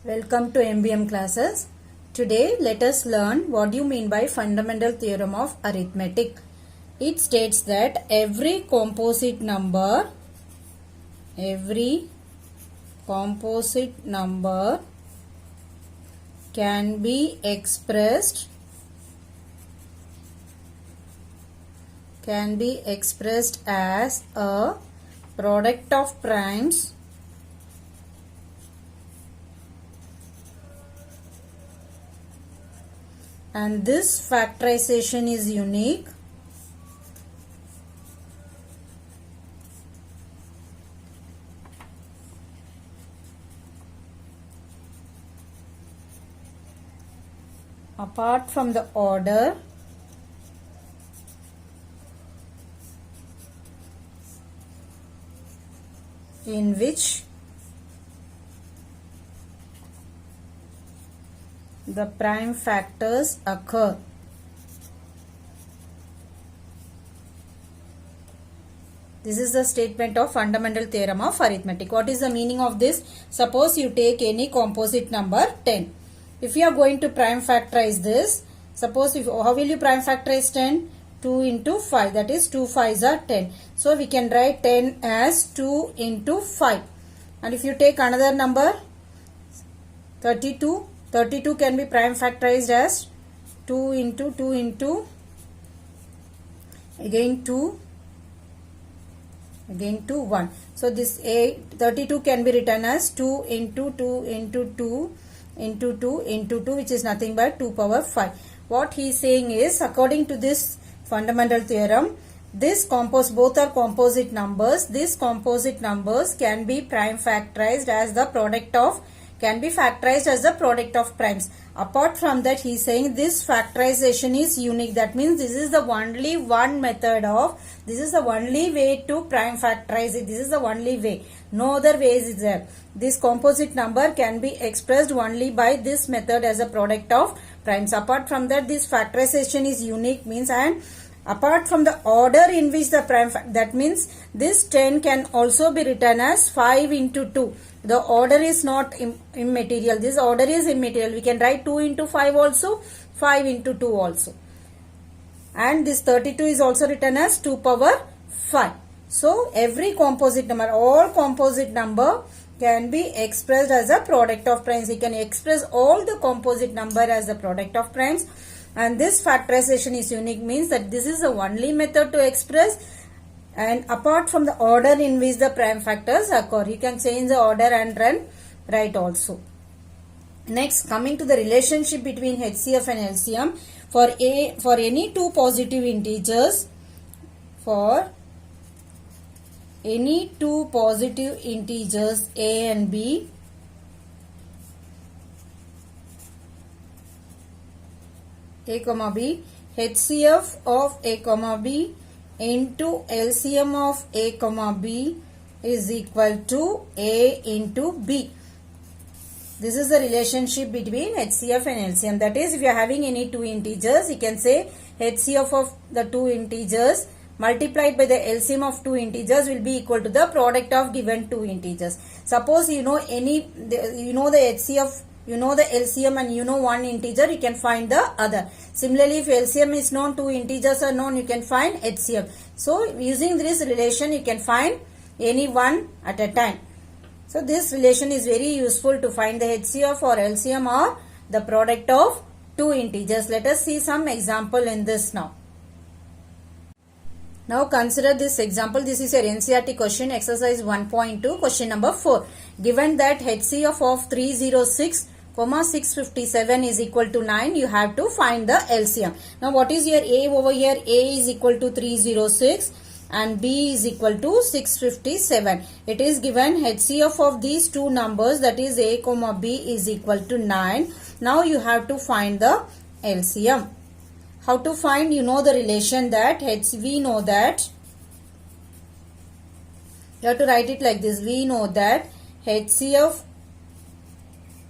Welcome to MBM classes. Today let us learn what do you mean by fundamental theorem of arithmetic. It states that every composite number can be expressed as a product of primes and this factorization is unique apart from the order in which the prime factors occur. This is the statement of fundamental theorem of arithmetic. What is the meaning of this? Suppose you take any composite number 10. If you are going to prime factorize this, suppose how will you prime factorize 10? 2 into 5, that is 2 5s are 10. So we can write 10 as 2 into 5. And if you take another number 32, 32 can be prime factorized as 2 into 2 into again 2 again 2 1. So this 32 can be written as 2 into 2 into 2 into 2 into 2, which is nothing but 2 power 5. What he is saying is, according to this fundamental theorem, both are composite numbers. These composite numbers can be factorized as the product of primes. Apart from that, he is saying this factorization is unique. That means this is the only way to prime factorize it. This is the only way. No other way is there. This composite number can be expressed only by this method as a product of primes. Apart from that, this factorization is unique means, and apart from the order in which the prime that means this 10 can also be written as 5 into 2. The order is not immaterial. This order is immaterial. We can write 2 into 5 also, 5 into 2 also. And this 32 is also written as 2 power 5. So every composite number, all composite number can be expressed as a product of primes. We can express all the composite number as a product of primes. And this factorization is unique means that this is the only method to express, and apart from the order in which the prime factors occur. You can change the order and write also. Next, coming to the relationship between HCF and LCM, for any two positive integers, A and B, A comma B, HCF of A comma B into LCM of A comma B is equal to A into B. This is the relationship between HCF and LCM. That is, if you are having any two integers, you can say HCF of the two integers multiplied by the LCM of two integers will be equal to the product of given two integers. Suppose you know the HCF, you know the LCM, and you know one integer, you can find the other. Similarly, if LCM is known, two integers are known, you can find HCF. So using this relation, you can find any one at a time. So this relation is very useful to find the HCF or LCM or the product of two integers. Let us see some example in this now. Now consider this example. This is your NCERT question, exercise 1.2, question number 4. Given that HCF of 306, 657 is equal to 9, you have to find the LCM. Now what is your A over here? A is equal to 306 and B is equal to 657. It is given HCF of these two numbers, that is A comma B, is equal to 9. Now you have to find the LCM. How to find? You know the relation that we know that you have to write it like this. We know that HCF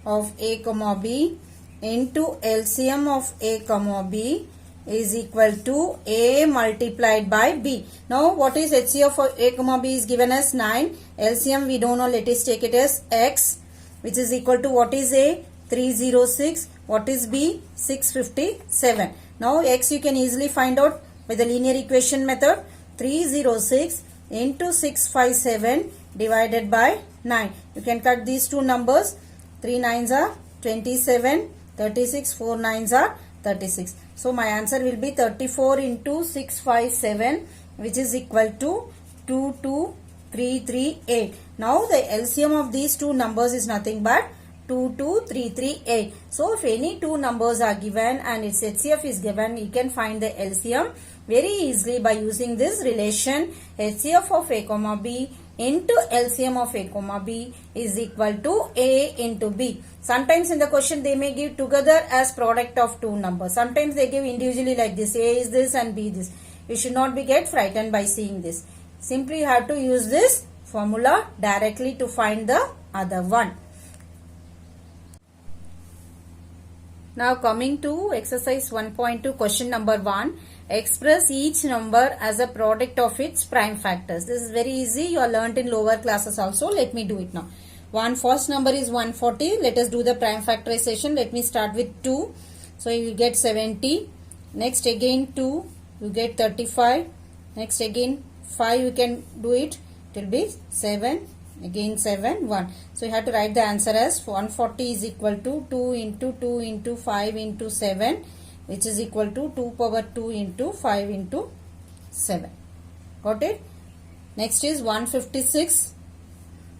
of A comma B into LCM of A comma B is equal to A multiplied by B. Now what is HCF for A comma B is given as 9. LCM we don't know, let us take it as X. which is equal to what is A? 306. What is B? 657. Now X you can easily find out by the linear equation method. 306 into 657 divided by 9. You can cut these two numbers. 3 9s are 27, 36, 4 9s are 36. So my answer will be 34 into 657, which is equal to 22338. Now the LCM of these two numbers is nothing but 22338. So if any two numbers are given and its HCF is given, you can find the LCM very easily by using this relation. HCF of A comma B into LCM of A comma B is equal to A into B. Sometimes in the question they may give together as product of two numbers. Sometimes they give individually like this. A is this and B this. You should not be get frightened by seeing this. Simply you have to use this formula directly to find the other one. Now coming to exercise 1.2 question number 1. Express each number as a product of its prime factors. This is very easy. You are learnt in lower classes also. Let me do it now. First number is 140. Let us do the prime factorization. Let me start with 2. So you will get 70. Next again 2. You get 35. Next again 5. You can do it. It will be 7. Again 7, 1. So you have to write the answer as 140 is equal to 2 into 2 into 5 into 7, which is equal to 2 power 2 into 5 into 7. Got it? Next is 156.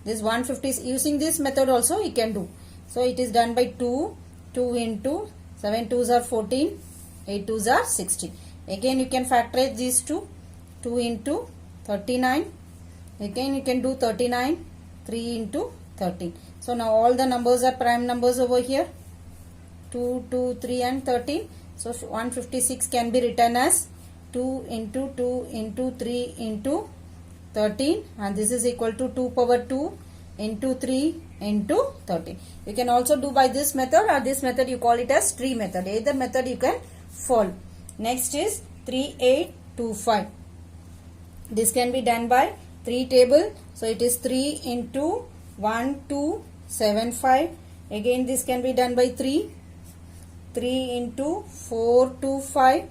This 150 using this method also you can do. So it is done by 2 into 7 2s are 14, 8 2s are 16. Again you can factorize these two. 2 into 39. Again you can do 39, 3 into 13. So now all the numbers are prime numbers over here. 2, 2, 3 and 13. So 156 can be written as 2 into 2 into 3 into 13, and this is equal to 2 power 2 into 3 into 13. You can also do by this method, or this method you call it as tree method. Either method you can follow. Next is 3825. This can be done by 3 table. So it is 3 into 1275. Again this can be done by 3 into 425.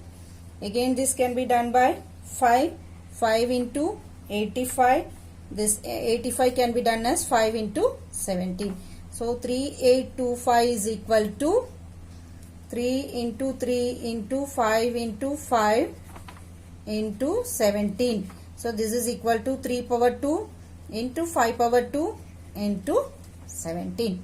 Again this can be done by 5 into 85. This 85 can be done as 5 into 17. So 3825 is equal to 3 into 3 into 5 into 5 into 17. So this is equal to 3 power 2 into 5 power 2 into 17.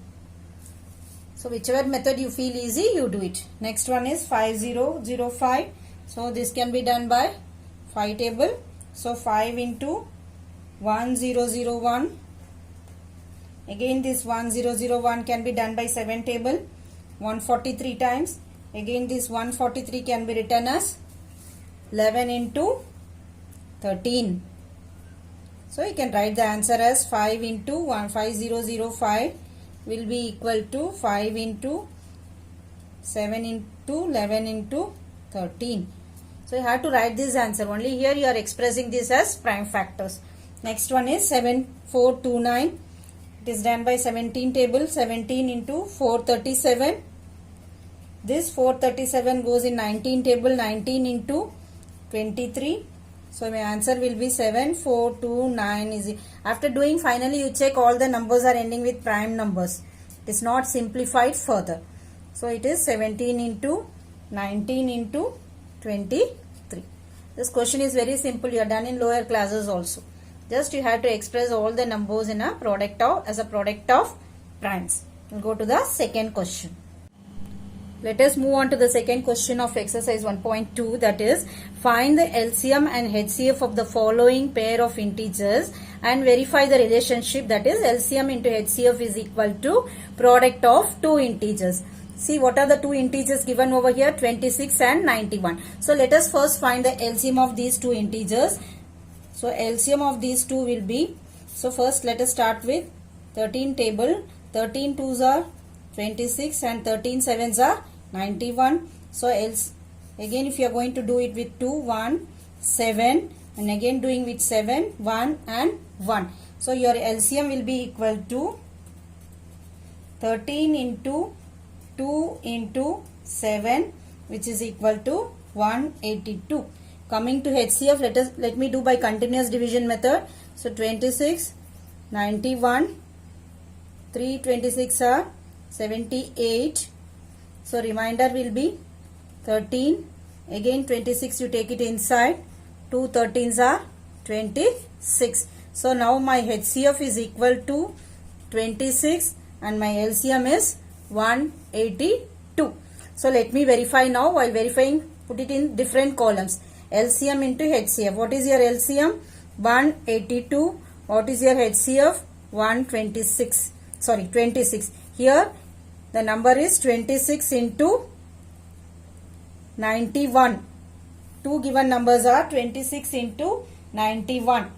So whichever method you feel easy, you do it. Next one is 5005. So this can be done by 5 table. So 5 into 1001. Again this 1001 can be done by 7 table. 143 times. Again this 143 can be written as 11 into 13. So you can write the answer as 5 into 5005 will be equal to 5 into 7 into 11 into 13. So you have to write this answer. Only here you are expressing this as prime factors. Next one is 7429. It is done by 17 table. 17 into 437. This 437 goes in 19 table. 19 into 23. So my answer will be 7429. Is after doing finally you check all the numbers are ending with prime numbers. It is not simplified further. So it is 17 into 19 into 23. This question is very simple. You are done in lower classes also. Just you have to express all the numbers in a product of as a product of primes. We'll go to the second question. Let us move on to the second question of exercise 1.2, that is find the LCM and HCF of the following pair of integers and verify the relationship, that is LCM into HCF is equal to product of two integers. See what are the two integers given over here, 26 and 91. So let us first find the LCM of these two integers. So LCM of these two will be, so first let us start with 13 table. 13 2s are 26 and 13 7s are 91. So else again if you are going to do it with 2, 1, 7 and again doing with 7, 1 and 1. So your LCM will be equal to 13 into 2 into 7, which is equal to 182. Coming to HCF, let me do by continuous division method. So 26, 91, 3 26 are 78. So remainder will be 13. Again 26 you take it inside. 2 13s are 26. So now my HCF is equal to 26 and my LCM is 182. So let me verify now. While verifying, put it in different columns. LCM into HCF. What is your LCM? 182. What is your HCF? 126. Sorry, 26. Here the number is 26 into 91. Two given numbers are 26 into 91.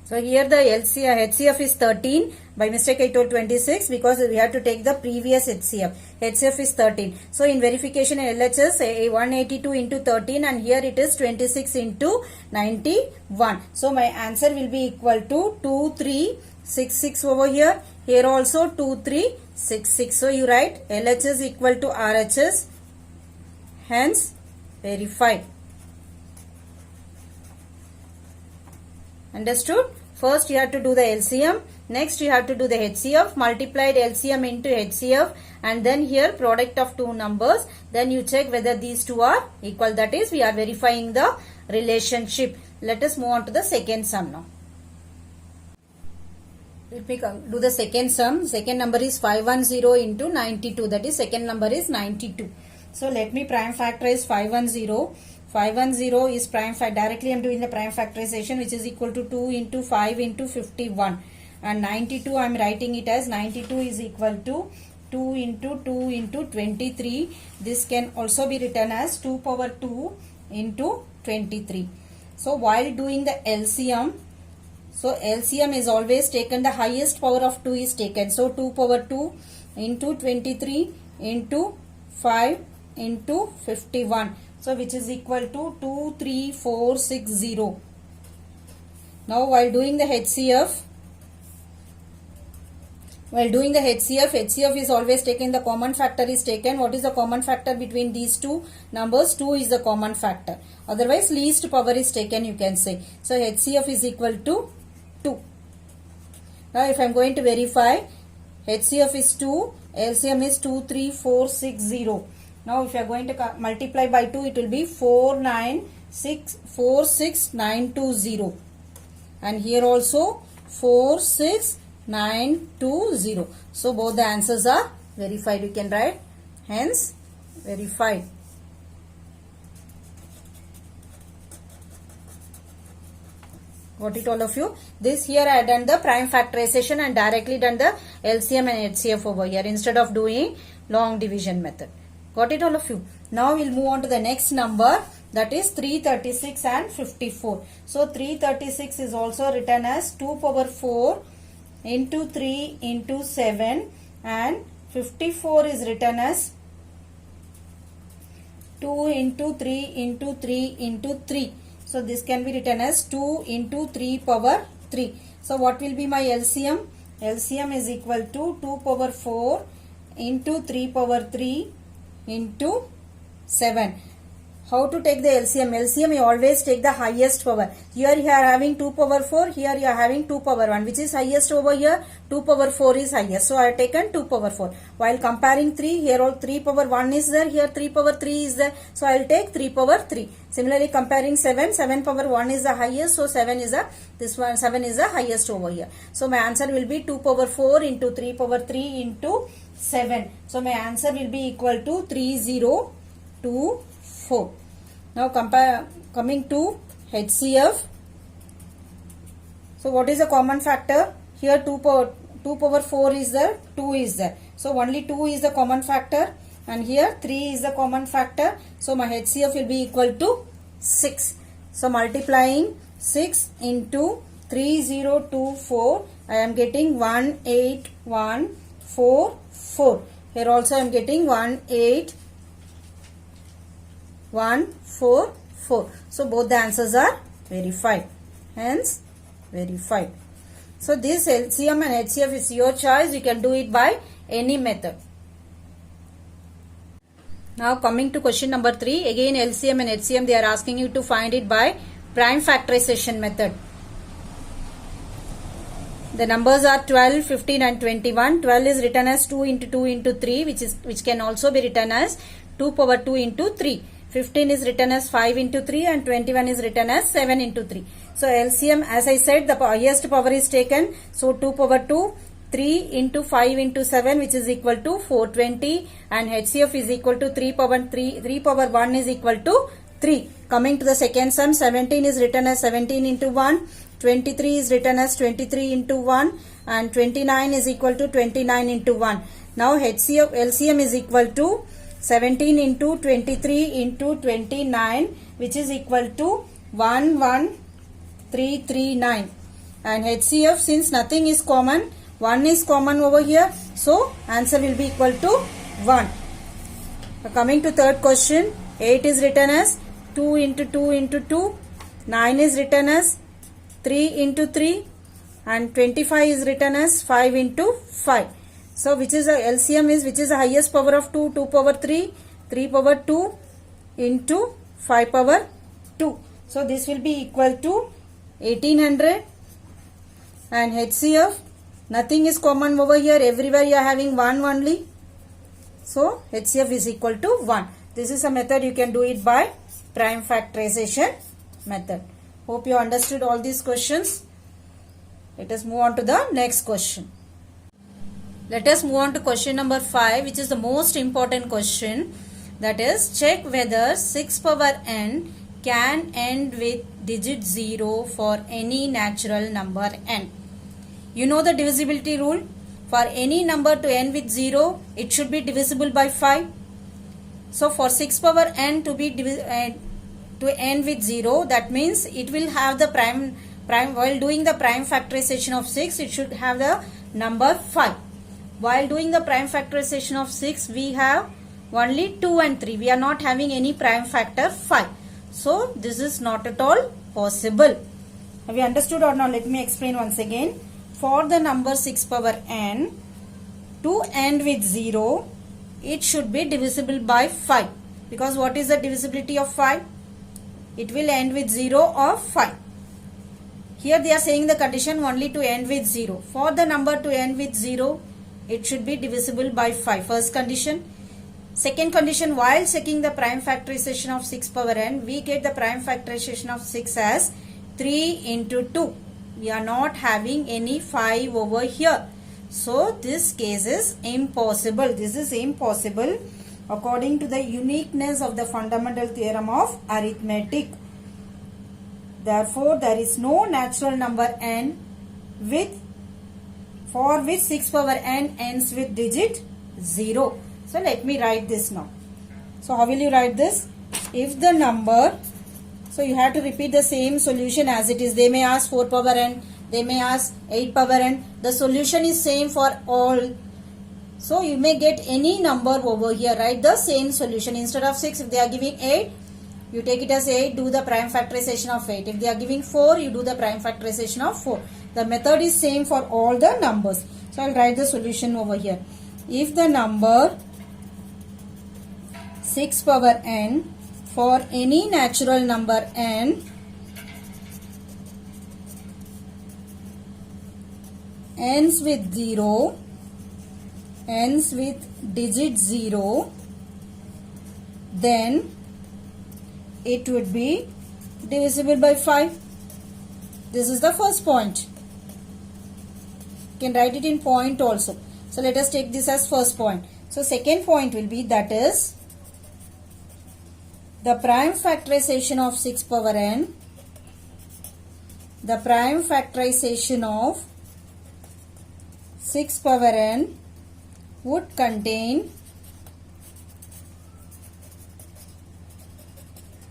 So here the HCF is 13. By mistake I told 26 because we have to take the previous HCF. HCF is 13. So in verification in LHS 182 into 13 and here it is 26 into 91. So my answer will be equal to 2366 over here. Here also 2366. So you write LHS equal to RHS. Hence verified. Understood? First you have to do the LCM. Next you have to do the HCF. Multiplied LCM into HCF. And then here product of two numbers. Then you check whether these two are equal. That is, we are verifying the relationship. Let us move on to the second sum now. Let me do the second sum. Second number is 510 into 92. That is, second number is 92. So let me prime factorize 510. 510 is prime fact. Directly I am doing the prime factorization, which is equal to 2 into 5 into 51. And 92 I am writing it as 92 is equal to 2 into 2 into 23. This can also be written as 2 power 2 into 23. So while doing the LCM, so LCM is always taken, the highest power of 2 is taken. So 2 power 2 into 23 into 5 into 51. So which is equal to 23460. Now while doing the HCF, HCF is always taken, the common factor is taken. What is the common factor between these two numbers? 2 is the common factor. Otherwise least power is taken, you can say. So HCF is equal to 2. Now if I am going to verify, HCF is 2, LCM is 23460. Now if you are going to multiply by 2, it will be 46920. And here also 46920. So both the answers are verified. You can write hence verified. Got it all of you? This here I done the prime factorization and directly done the LCM and HCF over here instead of doing long division method. Got it all of you? Now we'll move on to the next number, that is 336 and 54. So 336 is also written as 2 power 4 into 3 into 7 and 54 is written as 2 into 3 into 3 into 3. So this can be written as 2 into 3 power 3. So what will be my LCM? LCM is equal to 2 power 4 into 3 power 3 into 7. How to take the LCM? LCM you always take the highest power. Here you are having 2 power 4. Here you are having 2 power 1. Which is highest over here? 2 power 4 is highest. So I have taken 2 power 4. While comparing 3, here all 3 power 1 is there. Here 3 power 3 is there. So I will take 3 power 3. Similarly comparing 7. 7 power 1 is the highest. So 7 is the highest over here. So my answer will be 2 power 4 into 3 power 3 into 7. So my answer will be equal to 3024. Now coming to HCF. So what is the common factor? Here 2 power 4 is there, 2 is there. So only 2 is the common factor and here 3 is the common factor. So my HCF will be equal to 6. So multiplying 6 into 3024, I am getting 18144. Here also I am getting 18144. So both the answers are verified. Hence verified. So this LCM and HCF is your choice. You can do it by any method. Now coming to question number 3. Again LCM and HCM, they are asking you to find it by prime factorization method. The numbers are 12, 15 and 21. 12 is written as 2 into 2 into 3, which can also be written as 2 power 2 into 3. 15 is written as 5 into 3 and 21 is written as 7 into 3. So LCM, as I said, the highest power is taken. So 2 power 2, 3 into 5 into 7, which is equal to 420, and HCF is equal to 3 power 1 is equal to 3. Coming to the second sum, 17 is written as 17 into 1. 23 is written as 23 into 1 and 29 is equal to 29 into 1. Now LCM is equal to 17 into 23 into 29, which is equal to 11339. And HCF, since nothing is common, 1 is common over here, so answer will be equal to 1. Coming to third question, 8 is written as 2 into 2 into 2. 9 is written as 3 into 3 and 25 is written as 5 into 5. So which is the LCM is, which is the highest power of 2? 2 power 3, 3 power 2 into 5 power 2. So this will be equal to 1800. And HCF, nothing is common over here, everywhere you are having 1 only. So HCF is equal to 1. This is a method you can do it by prime factorization method. Hope you understood all these questions. Let us move on to the next question. Let us move on to question number 5, which is the most important question. That is, check whether 6 power n can end with digit 0 for any natural number n. You know the divisibility rule. For any number to end with 0, it should be divisible by 5. So for 6 power n to be to end with 0, that means it will have the prime while doing the prime factorization of 6, it should have the number 5. While doing the prime factorization of 6, we have only 2 and 3. We are not having any prime factor 5. So this is not at all possible. Have you understood or not? Let me explain once again. For the number 6 power n to end with 0, it should be divisible by 5. Because what is the divisibility of 5? It will end with 0 or 5. Here they are saying the condition only to end with 0. For the number to end with 0, it should be divisible by 5. First condition. Second condition, while checking the prime factorization of 6 power n, we get the prime factorization of 6 as 3 into 2. We are not having any 5 over here. So this case is impossible. This is impossible according to the uniqueness of the fundamental theorem of arithmetic. Therefore, there is no natural number n for which 6 power n ends with digit 0. So let me write this now. So how will you write this? If the number, so you have to repeat the same solution as it is. They may ask 4 power n, they may ask 8 power n. The solution is same for all. So you may get any number over here. Write the same solution. Instead of 6, if they are giving 8, you take it as 8, do the prime factorization of 8. If they are giving 4, you do the prime factorization of 4. The method is same for all the numbers. So I will write the solution over here. If the number 6 power n for any natural number n ends with 0, ends with digit 0, then it would be divisible by 5. This is the first point. You can write it in point also. So let us take this as first point. So second point will be, that is, the prime factorization of 6 power n, the prime factorization of 6 power n would contain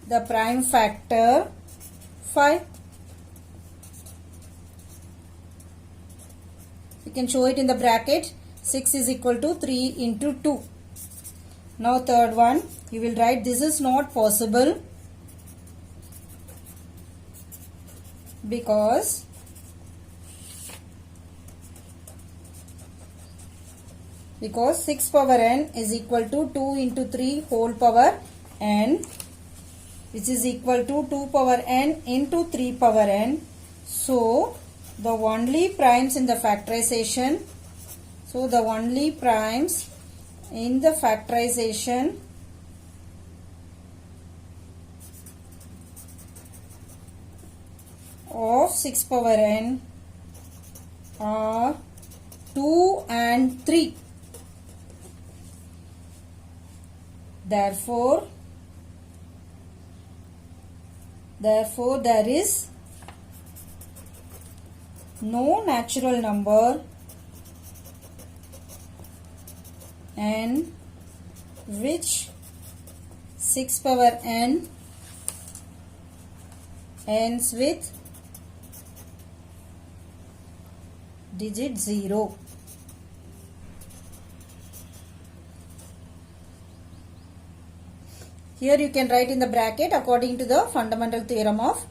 the prime factor 5. You can show it in the bracket. 6 is equal to 3 into 2. Now third one, you will write, this is not possible because because 6 power n is equal to 2 into 3 whole power n, which is equal to 2 power n into 3 power n. So the only primes in the factorization, of 6 power n are 2 and 3. Therefore there is no natural number n which 6 power n ends with digit 0. Here you can write in the bracket according to the fundamental theorem of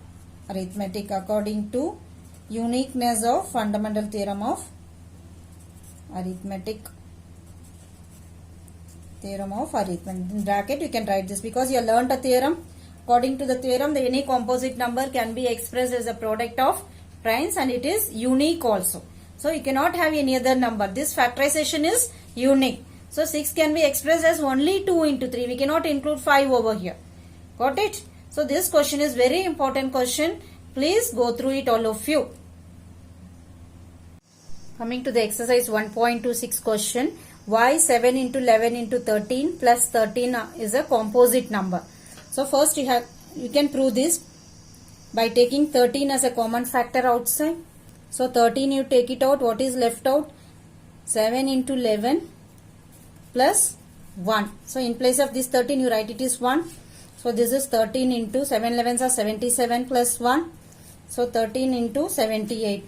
arithmetic, according to uniqueness of fundamental theorem of arithmetic. In bracket you can write this because you learnt a theorem. According to the theorem, any composite number can be expressed as a product of primes and it is unique also. So you cannot have any other number. This factorization is unique. So 6 can be expressed as only 2 into 3. We cannot include 5 over here. Got it? So this question is very important question. Please go through it, all of you. Coming to the exercise 1.26 question. Why 7 into 11 into 13 plus 13 is a composite number? So first you can prove this by taking 13 as a common factor outside. So 13 you take it out. What is left out? 7 into 11 plus 1. So in place of this 13 you write it is 1. So this is 13 into 7 11s are 77 plus 1. So 13 into 78.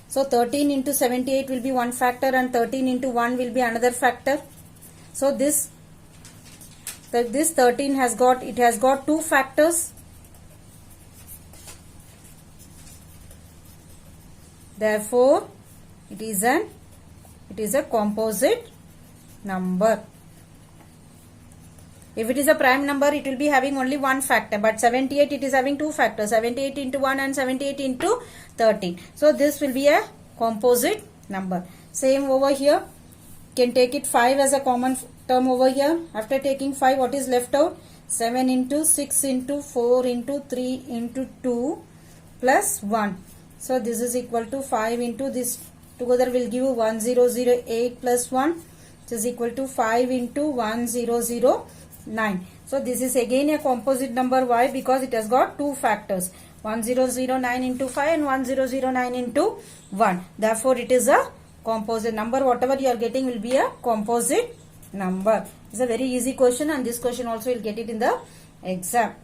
So 13 into 78 will be one factor and 13 into 1 will be another factor. So this 13 has got two factors. Therefore it is a composite number. If it is a prime number, it will be having only one factor, but 78 it is having two factors, 78 into 1 and 78 into 13. So this will be a composite number. Same over here, you can take it 5 as a common term over here. After taking 5, what is left out? 7 into 6 into 4 into 3 into 2 plus 1. So this is equal to 5 into this together will give you 1008 plus 1, which is equal to 5 into 1009. So this is again a composite number. Why? Because it has got two factors, 1009 into 5 and 1009 into 1. Therefore it is a composite number. Whatever you are getting will be a composite number. It's a very easy question, and this question also will get it in the exam.